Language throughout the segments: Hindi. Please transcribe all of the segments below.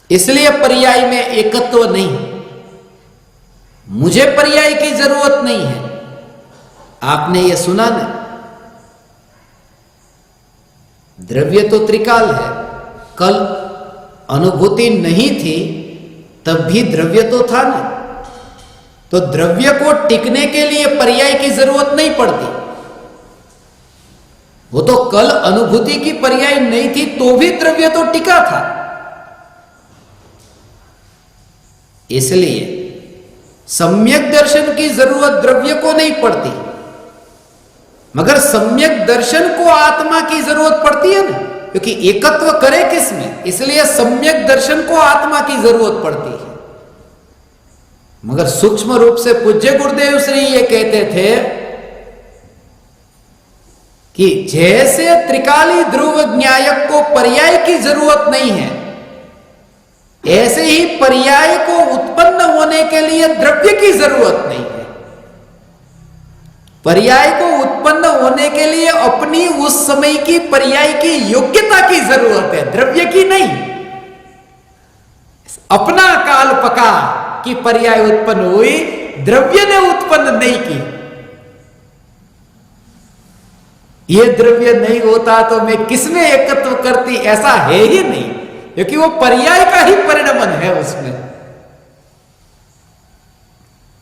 इसलिए पर्याय में एकत्व नहीं। मुझे पर्याय की जरूरत नहीं है। आपने यह सुना ना, द्रव्य तो त्रिकाल है। कल अनुभूति नहीं थी तब भी द्रव्य तो था ना। तो द्रव्य को टिकने के लिए पर्याय की जरूरत नहीं पड़ती। वो तो कल अनुभूति की पर्याय नहीं थी तो भी द्रव्य तो टिका था। इसलिए सम्यक दर्शन की जरूरत द्रव्य को नहीं पड़ती, मगर सम्यक दर्शन को आत्मा की जरूरत पड़ती है ना, क्योंकि एकत्व करे किसमें, इसलिए सम्यक दर्शन को आत्मा की जरूरत पड़ती है। मगर सूक्ष्म रूप से पूज्य गुरुदेव श्री ये कहते थे कि जैसे त्रिकाली ध्रुव ज्ञायक को पर्याय की जरूरत नहीं है, ऐसे ही पर्याय को उत्पन्न होने के लिए द्रव्य की जरूरत नहीं है। पर्याय को उत्पन्न होने के लिए अपनी उस समय की पर्याय की योग्यता की जरूरत है, द्रव्य की नहीं। अपना काल पका कि पर्याय उत्पन्न हुई, द्रव्य ने उत्पन्न नहीं की। ये द्रव्य नहीं होता तो मैं किसमें एकत्व करती, ऐसा है ही नहीं, क्योंकि वो पर्याय का ही परिणमन है। उसमें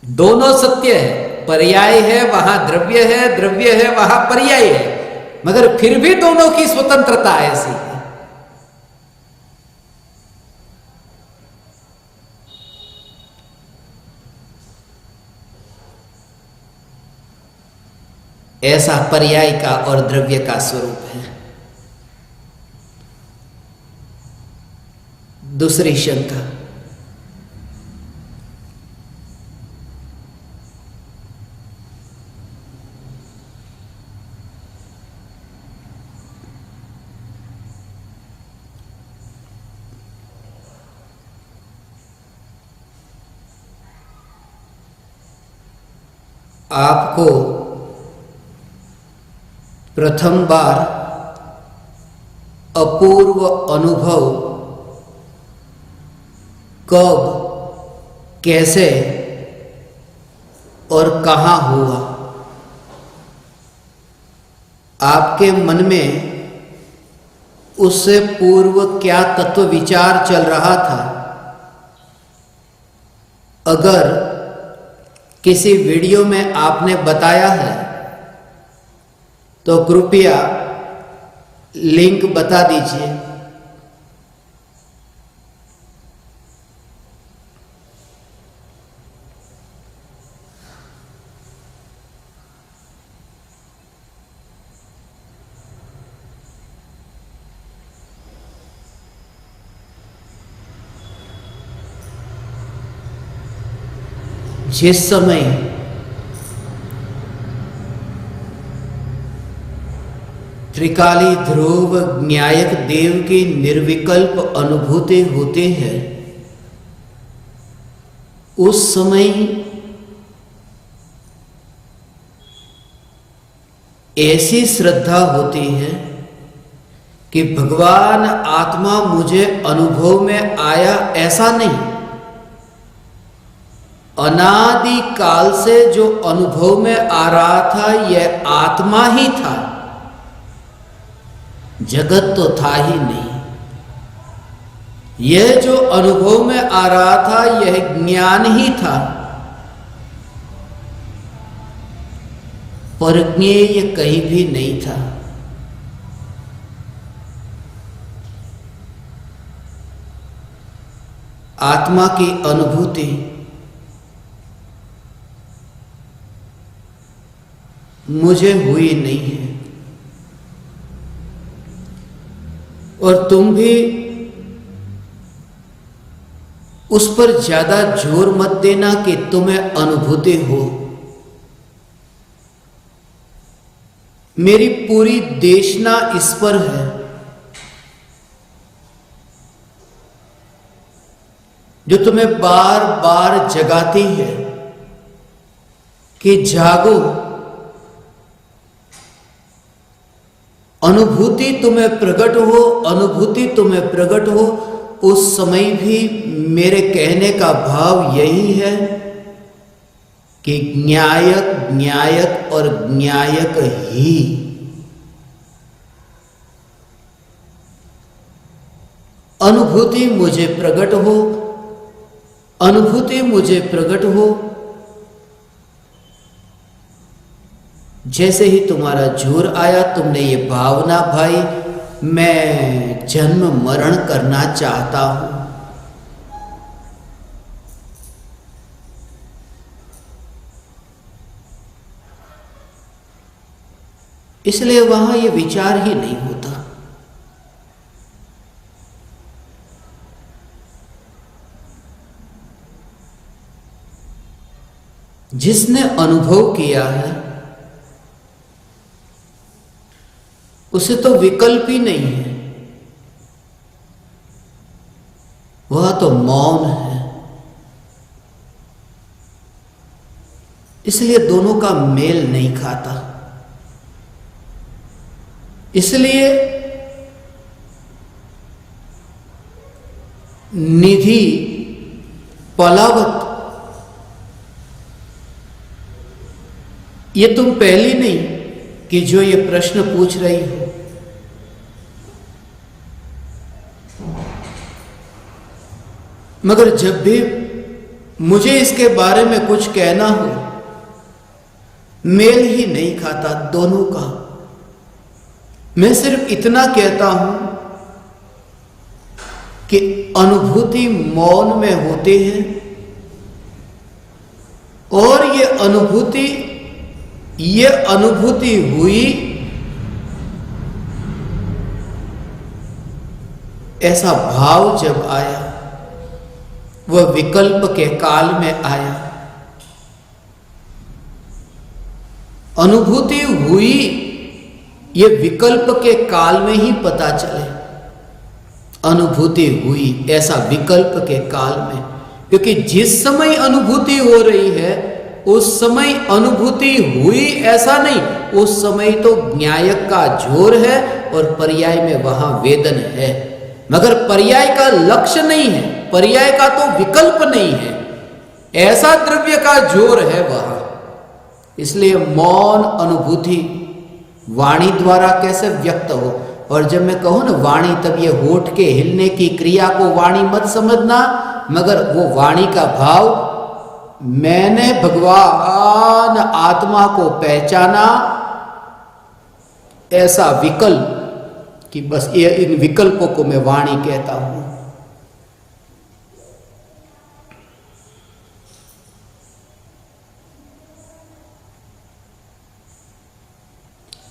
दोनों सत्य है, पर्याय है वहां द्रव्य है, द्रव्य है वहां पर्याय है, मगर फिर भी दोनों की स्वतंत्रता ऐसी है। ऐसा पर्याय का और द्रव्य का स्वरूप है। दूसरी शंका, आपको प्रथम बार अपूर्व अनुभव कब, कैसे और कहां हुआ? आपके मन में उससे पूर्व क्या तत्व विचार चल रहा था? अगर किसी वीडियो में आपने बताया है तो कृपया लिंक बता दीजिए। जिस समय त्रिकाली ध्रुव ज्ञायक देव की निर्विकल्प अनुभूति होते हैं, उस समय ऐसी श्रद्धा होती है कि भगवान आत्मा मुझे अनुभव में आया, ऐसा नहीं। अनादि काल से जो अनुभव में आ रहा था यह आत्मा ही था, जगत तो था ही नहीं। यह जो अनुभव में आ रहा था यह ज्ञान ही था, परज्ञेय कहीं भी नहीं था। आत्मा की अनुभूति मुझे हुई नहीं है, और तुम भी उस पर ज्यादा जोर मत देना कि तुम्हें अनुभूति हो। मेरी पूरी देशना इस पर है जो तुम्हें बार बार जगाती है कि जागो। अनुभूति तुम्हें प्रकट हो, अनुभूति तुम्हें प्रकट हो, उस समय भी मेरे कहने का भाव यही है कि ज्ञायक ज्ञायक और ज्ञायक ही। अनुभूति मुझे प्रकट हो, अनुभूति मुझे प्रकट हो। जैसे ही तुम्हारा जोर आया, तुमने ये भावना भाई मैं जन्म मरण करना चाहता हूं, इसलिए वहां ये विचार ही नहीं होता। जिसने अनुभव किया है उसे तो विकल्प ही नहीं है, वह तो मौन है। इसलिए दोनों का मेल नहीं खाता। इसलिए निधि पलावत, ये तुम पहली नहीं कि जो ये प्रश्न पूछ रही हो। मगर जब भी मुझे इसके बारे में कुछ कहना हो, मेल ही नहीं खाता दोनों का। मैं सिर्फ इतना कहता हूं कि अनुभूति मौन में होते हैं और ये अनुभूति हुई, ऐसा भाव जब आया वह विकल्प के काल में आया। अनुभूति हुई ये विकल्प के काल में ही पता चले। अनुभूति हुई ऐसा विकल्प के काल में, क्योंकि जिस समय अनुभूति हो रही है उस समय अनुभूति हुई ऐसा नहीं, उस समय तो ज्ञायक का जोर है और पर्याय में वहां वेदन है। मगर पर्याय का लक्ष्य नहीं है, पर्याय का तो विकल्प नहीं है, ऐसा द्रव्य का जोर है वहां। इसलिए मौन अनुभूति वाणी द्वारा कैसे व्यक्त हो। और जब मैं कहूं ना वाणी, तब ये होठ के हिलने की क्रिया को वाणी मत समझना, मगर वो वाणी का भाव मैंने भगवान आत्मा को पहचाना, ऐसा विकल्प कि बस ये इन विकल्पों को मैं वाणी कहता हूं।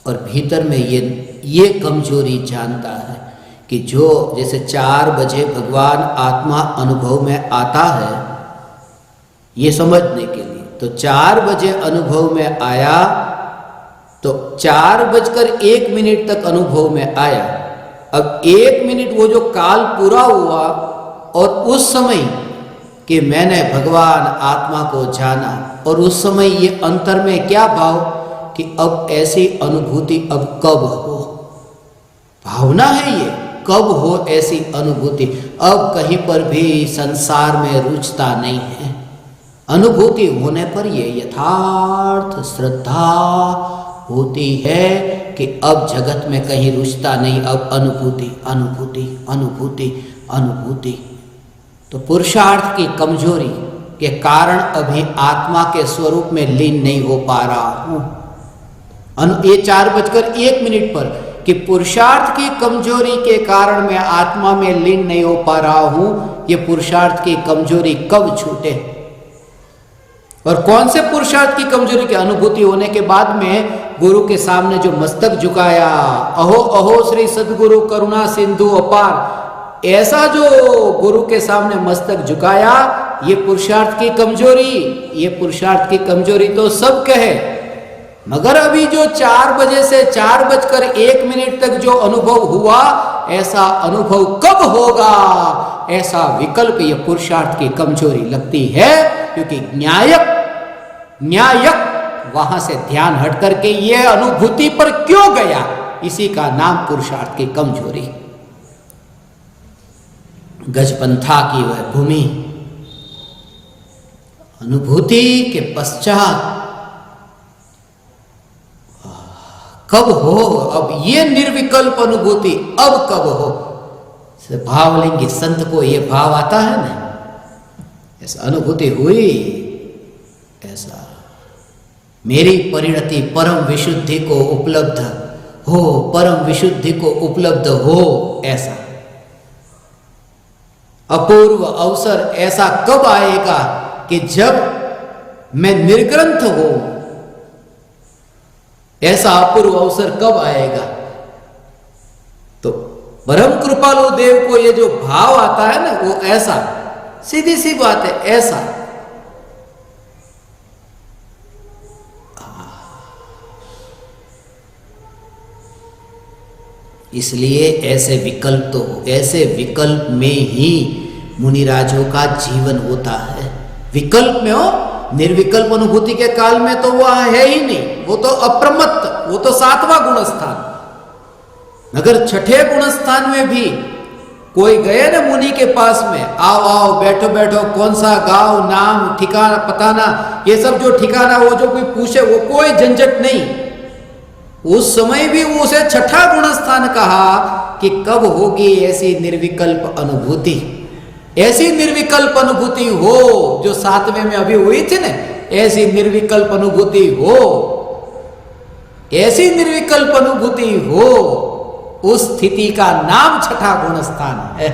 और भीतर में ये कमजोरी जानता है कि जो जैसे 4 बजे भगवान आत्मा अनुभव में आता है, ये समझने के लिए तो 4 बजे अनुभव में आया तो 4:01 तक अनुभव में आया। अब 1 मिनट वो जो काल पूरा हुआ और उस समय कि मैंने भगवान आत्मा को जाना, और उस समय ये अंतर में क्या भाव कि अब ऐसी अनुभूति अब कब हो, भावना है ये, कब हो ऐसी अनुभूति। अब कहीं पर भी संसार में रुचता नहीं है। अनुभूति होने पर ये यथार्थ श्रद्धा होती है कि अब जगत में कहीं रुचता नहीं, अब अनुभूति अनुभूति अनुभूति अनुभूति। तो पुरुषार्थ की कमजोरी के कारण अभी आत्मा के स्वरूप में लीन नहीं हो पा रहा हूं। ये 4:01 पर कि पुरुषार्थ की कमजोरी के कारण मैं आत्मा में लीन नहीं हो पा रहा हूं। ये पुरुषार्थ की कमजोरी कब छूटे? और कौन से पुरुषार्थ की कमजोरी की अनुभूति होने के बाद में गुरु के सामने जो मस्तक झुकाया, अहो अहो श्री सद्गुरु करुणा सिंधु अपार, ऐसा जो गुरु के सामने मस्तक झुकाया, ये पुरुषार्थ की कमजोरी। ये पुरुषार्थ की कमजोरी तो सब कहे, मगर अभी जो 4 बजे से 4:01 तक जो अनुभव हुआ, ऐसा अनुभव कब होगा, ऐसा विकल्प ये पुरुषार्थ की कमजोरी लगती है। क्योंकि न्यायक वहां से ध्यान हट करके ये अनुभूति पर क्यों गया, इसी का नाम पुरुषार्थ की कमजोरी। गजपंथा की वह भूमि, अनुभूति के पश्चात कब हो अब ये निर्विकल्प अनुभूति, अब कब हो? भावलिंगी संत को ये भाव आता है ना, ऐसा अनुभूति हुई, ऐसा मेरी परिणति परम विशुद्धि को उपलब्ध हो, परम विशुद्धि को उपलब्ध हो, ऐसा अपूर्व अवसर ऐसा कब आएगा कि जब मैं निर्ग्रंथ हूं, ऐसा अपूर्व अवसर कब आएगा? तो परम कृपालु देव को ये जो भाव आता है ना, वो ऐसा, सीधी सी बात है, ऐसा इसलिए ऐसे विकल्प तो हो, ऐसे विकल्प में ही मुनिराजों का जीवन होता है। विकल्प में हो, निर्विकल्प अनुभूति के काल में तो वह है ही नहीं, वो तो अप्रमत्त, वो तो 7वां गुणस्थान। अगर 6ठे गुणस्थान में भी कोई गए ना मुनि के पास में, आओ आओ बैठो बैठो, कौन सा गांव, नाम, ठिकाना, पताना, ये सब जो ठिकाना वो जो कोई पूछे, वो कोई झंझट नहीं। उस समय भी उसे 6ठा गुणस्थान कहा कि कब होगी ऐसी निर्विकल्प अनुभूति, ऐसी निर्विकल्प अनुभूति हो जो 7वें में अभी हुई थी ना, ऐसी निर्विकल्प अनुभूति हो, ऐसी निर्विकल्प अनुभूति हो, उस स्थिति का नाम 6ठा गुणस्थान है।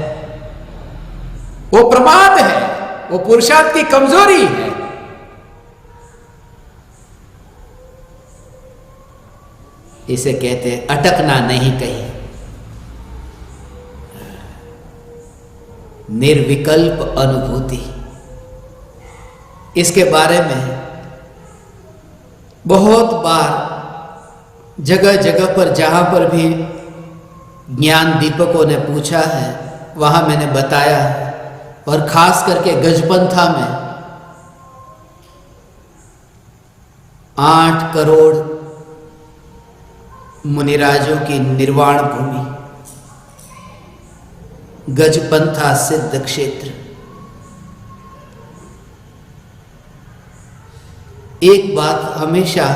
वो प्रमाद है, वो पुरुषार्थ की कमजोरी है। इसे कहते हैं अटकना नहीं कहीं, निर्विकल्प अनुभूति। इसके बारे में बहुत बार जगह जगह पर जहां पर भी ज्ञान दीपकों ने पूछा है, वहां मैंने बताया है। और खास करके गजपंथा में 8 करोड़ मुनिराजों की निर्वाण भूमि, गजपंथा सिद्ध क्षेत्र। एक बात हमेशा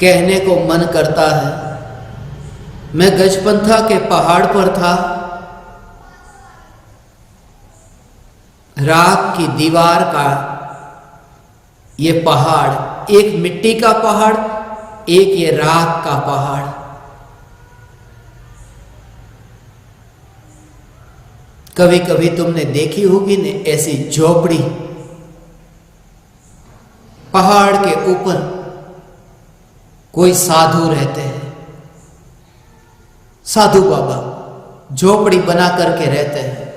कहने को मन करता है, मैं गजपंथा के पहाड़ पर था, राख की दीवार का ये पहाड़, एक मिट्टी का पहाड़, एक ये राख का पहाड़। कभी कभी तुमने देखी होगी ने ऐसी झोपड़ी, पहाड़ के ऊपर कोई साधु रहते हैं, साधु बाबा झोपड़ी बना करके रहते हैं।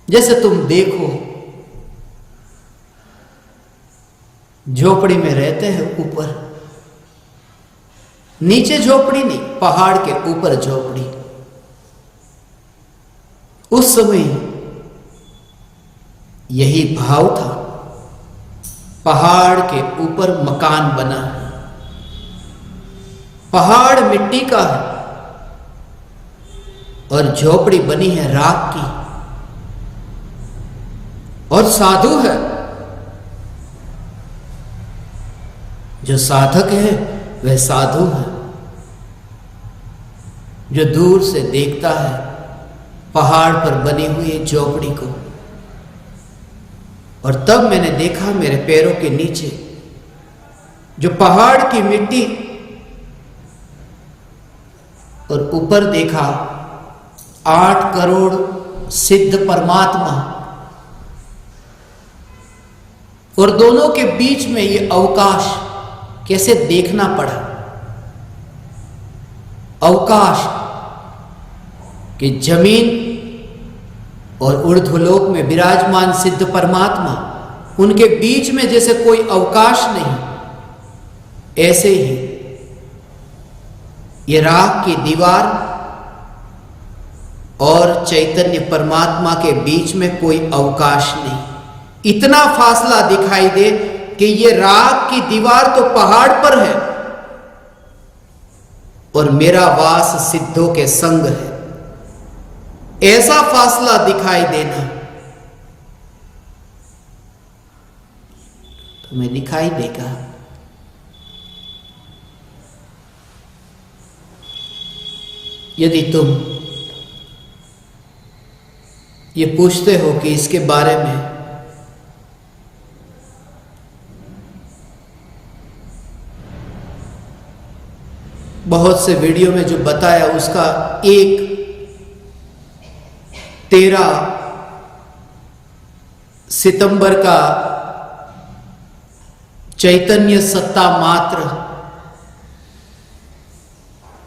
जैसे तुम देखो झोपड़ी में रहते हैं, ऊपर नीचे झोपड़ी नहीं, पहाड़ के ऊपर झोपड़ी। उस समय यही भाव था, पहाड़ के ऊपर मकान बना है, पहाड़ मिट्टी का है और झोपड़ी बनी है राख की, और साधु है, जो साधक है वह साधु है, जो दूर से देखता है पहाड़ पर बनी हुई झोपड़ी को। और तब मैंने देखा मेरे पैरों के नीचे जो पहाड़ की मिट्टी, और ऊपर देखा 8 करोड़ सिद्ध परमात्मा, और दोनों के बीच में ये अवकाश कैसे देखना पड़ा। अवकाश कि जमीन और ऊर्ध्वलोक में विराजमान सिद्ध परमात्मा, उनके बीच में जैसे कोई अवकाश नहीं, ऐसे ही ये राख की दीवार और चैतन्य परमात्मा के बीच में कोई अवकाश नहीं। इतना फासला दिखाई दे कि ये राख की दीवार तो पहाड़ पर है और मेरा वास सिद्धों के संग है, ऐसा फासला दिखाई देना तुम्हें दिखाई देगा। यदि तुम ये पूछते हो कि इसके बारे में बहुत से वीडियो में जो बताया उसका एक 13 सितंबर का चैतन्य सत्ता मात्र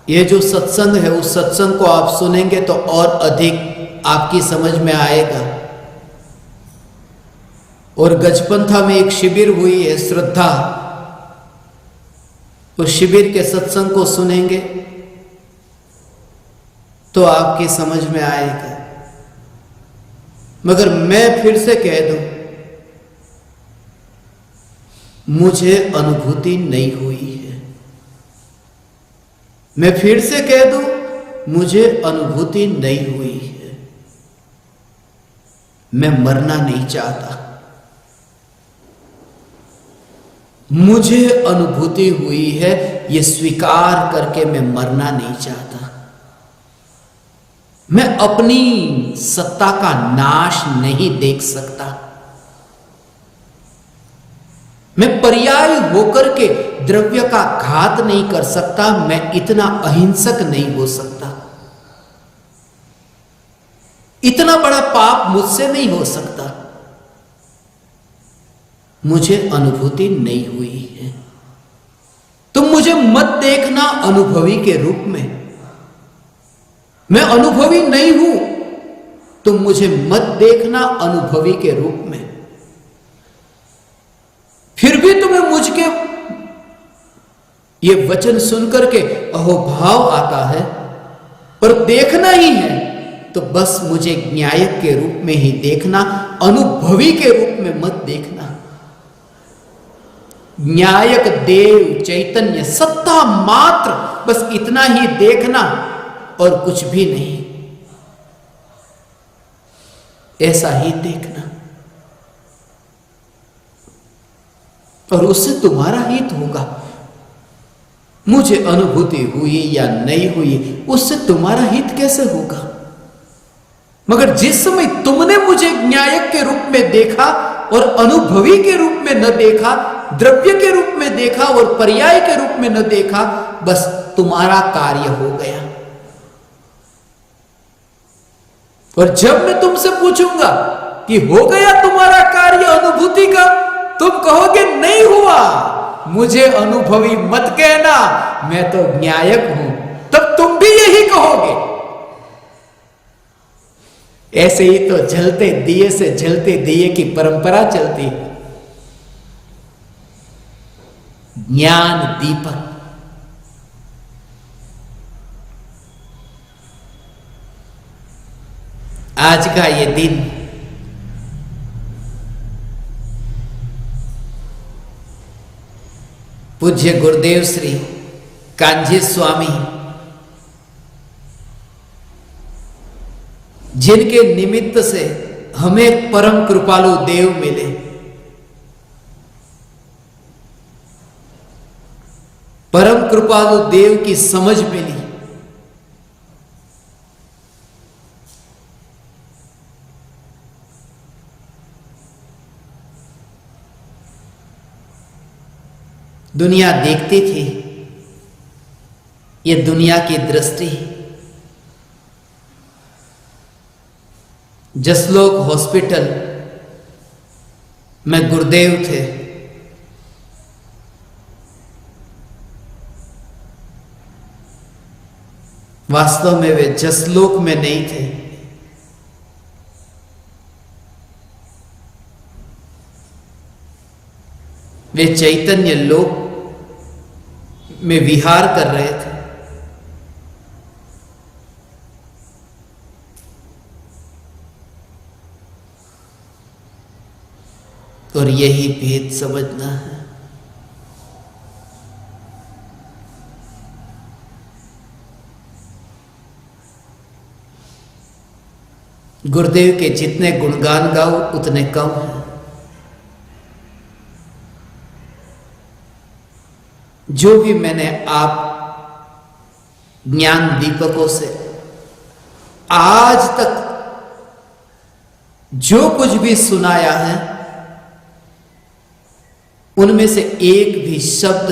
ये जो सत्संग है, उस सत्संग को आप सुनेंगे तो और अधिक आपकी समझ में आएगा। और गजपंथा में एक शिविर हुई है श्रद्धा, उस शिविर के सत्संग को सुनेंगे तो आपकी समझ में आएगा। मगर मैं फिर से कह दूं, मुझे अनुभूति नहीं हुई है। मैं फिर से कह दूं, मुझे अनुभूति नहीं हुई है। मैं मरना नहीं चाहता। मुझे अनुभूति हुई है, यह स्वीकार करके मैं मरना नहीं चाहता। मैं अपनी सत्ता का नाश नहीं देख सकता। मैं पर्याय होकर के द्रव्य का घात नहीं कर सकता। मैं इतना अहिंसक नहीं हो सकता। इतना बड़ा पाप मुझसे नहीं हो सकता। मुझे अनुभूति नहीं हुई है। तुम मुझे मत देखना अनुभवी के रूप में। मैं अनुभवी नहीं हूं, तुम मुझे मत देखना अनुभवी के रूप में। फिर भी तुम्हें मुझके ये वचन सुनकर के अहोभाव आता है और देखना ही है तो बस मुझे न्यायक के रूप में ही देखना, अनुभवी के रूप में मत देखना। न्यायक देव चैतन्य सत्ता मात्र, बस इतना ही देखना और कुछ भी नहीं। ऐसा ही देखना और उससे तुम्हारा हित होगा। मुझे अनुभूति हुई या नहीं हुई, उससे तुम्हारा हित कैसे होगा? मगर जिस समय तुमने मुझे न्यायक के रूप में देखा और अनुभवी के रूप में न देखा, द्रव्य के रूप में देखा और पर्याय के रूप में न देखा, बस तुम्हारा कार्य हो गया। और जब मैं तुमसे पूछूंगा कि हो गया तुम्हारा कार्य अनुभूति का, तुम कहोगे नहीं हुआ। मुझे अनुभवी मत कहना, मैं तो न्यायक हूं। तब तुम भी यही कहोगे। ऐसे ही तो जलते दिए से जलते दिए की परंपरा चलती है। ज्ञान दीपक, आज का ये दिन पूज्य गुरुदेव श्री कांजी स्वामी, जिनके निमित्त से हमें परम कृपालु देव मिले, परम कृपालु देव की समझ मिली। दुनिया देखती थी, ये दुनिया की दृष्टि। जसलोक हॉस्पिटल में गुरुदेव थे। वास्तव में वे जसलोक में नहीं थे। वे चैतन्य लोक में विहार कर रहे थे। और यही भेद समझना है। गुरुदेव के जितने गुणगान गाओ उतने कम हैं। जो भी मैंने आप ज्ञान दीपकों से आज तक जो कुछ भी सुनाया है, उनमें से एक भी शब्द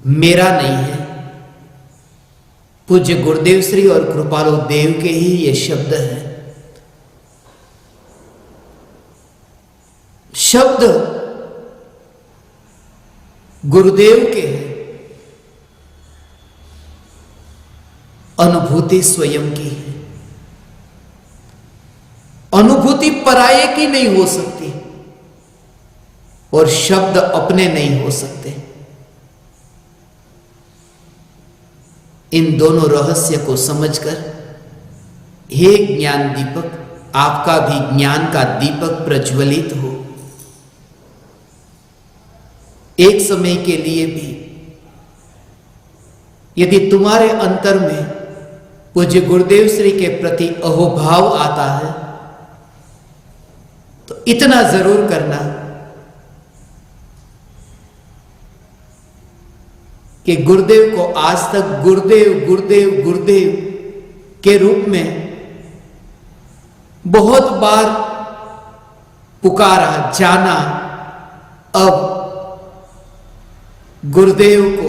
मेरा नहीं है। पूज्य गुरुदेव श्री और कृपालु देव के ही ये शब्द हैं। शब्द गुरुदेव के हैं, अनुभूति स्वयं की है। अनुभूति पराये की नहीं हो सकती और शब्द अपने नहीं हो सकते। इन दोनों रहस्य को समझकर हे ज्ञान दीपक, आपका भी ज्ञान का दीपक प्रज्वलित हो। एक समय के लिए भी यदि तुम्हारे अंतर में पूज्य गुरुदेव श्री के प्रति अहोभाव आता है तो इतना जरूर करना कि गुरुदेव को आज तक गुरुदेव गुरुदेव गुरुदेव के रूप में बहुत बार पुकारा, जाना। अब गुरुदेव को